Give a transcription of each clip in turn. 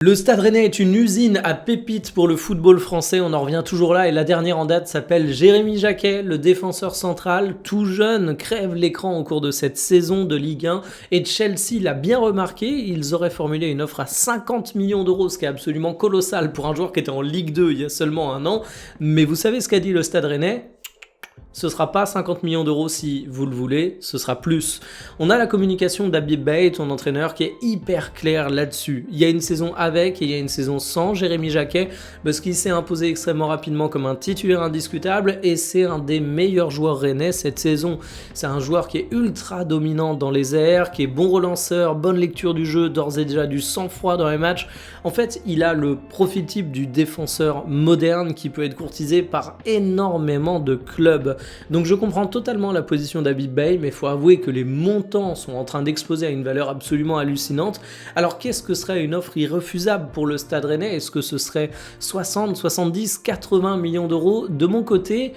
Le Stade Rennais est une usine à pépites pour le football français, on en revient toujours là et la dernière en date s'appelle Jérémy Jacquet, le défenseur central, tout jeune, crève l'écran au cours de cette saison de Ligue 1 et Chelsea l'a bien remarqué, ils auraient formulé une offre à 50 millions d'euros, ce qui est absolument colossal pour un joueur qui était en Ligue 2 il y a seulement un an, mais vous savez ce qu'a dit le Stade Rennais ? Ce sera pas 50 millions d'euros si vous le voulez, ce sera plus. On a la communication d'Habib Beye, ton entraîneur, qui est hyper claire là-dessus. Il y a une saison avec et il y a une saison sans Jérémy Jacquet, parce qu'il s'est imposé extrêmement rapidement comme un titulaire indiscutable et c'est un des meilleurs joueurs rennais cette saison. C'est un joueur qui est ultra dominant dans les airs, qui est bon relanceur, bonne lecture du jeu, d'ores et déjà du sang-froid dans les matchs. En fait, il a le profil type du défenseur moderne qui peut être courtisé par énormément de clubs. Donc je comprends totalement la position d'Habib Beye, mais il faut avouer que les montants sont en train d'exploser à une valeur absolument hallucinante. Alors qu'est-ce que serait une offre irrefusable pour le Stade Rennais ? Est-ce que ce serait 60, 70, 80 millions d'euros ? De mon côté,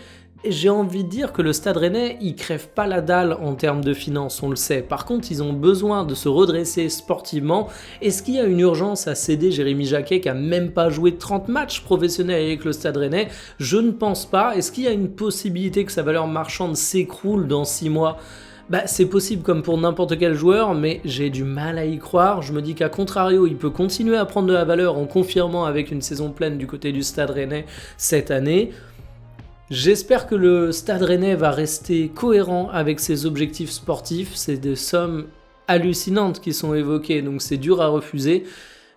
j'ai envie de dire que le Stade Rennais, il crève pas la dalle en termes de finances, on le sait. Par contre, ils ont besoin de se redresser sportivement. Est-ce qu'il y a une urgence à céder Jérémy Jacquet qui a même pas joué 30 matchs professionnels avec le Stade Rennais ? Je ne pense pas. Est-ce qu'il y a une possibilité que sa valeur marchande s'écroule dans 6 mois ? C'est possible comme pour n'importe quel joueur, mais j'ai du mal à y croire. Je me dis qu'à contrario, il peut continuer à prendre de la valeur en confirmant avec une saison pleine du côté du Stade Rennais cette année. J'espère que le Stade Rennais va rester cohérent avec ses objectifs sportifs. C'est des sommes hallucinantes qui sont évoquées, donc c'est dur à refuser.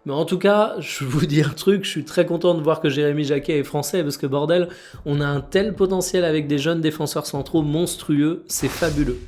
Mais en tout cas, je vous dis un truc, je suis très content de voir que Jérémy Jacquet est français, parce que bordel, on a un tel potentiel avec des jeunes défenseurs centraux monstrueux, c'est fabuleux.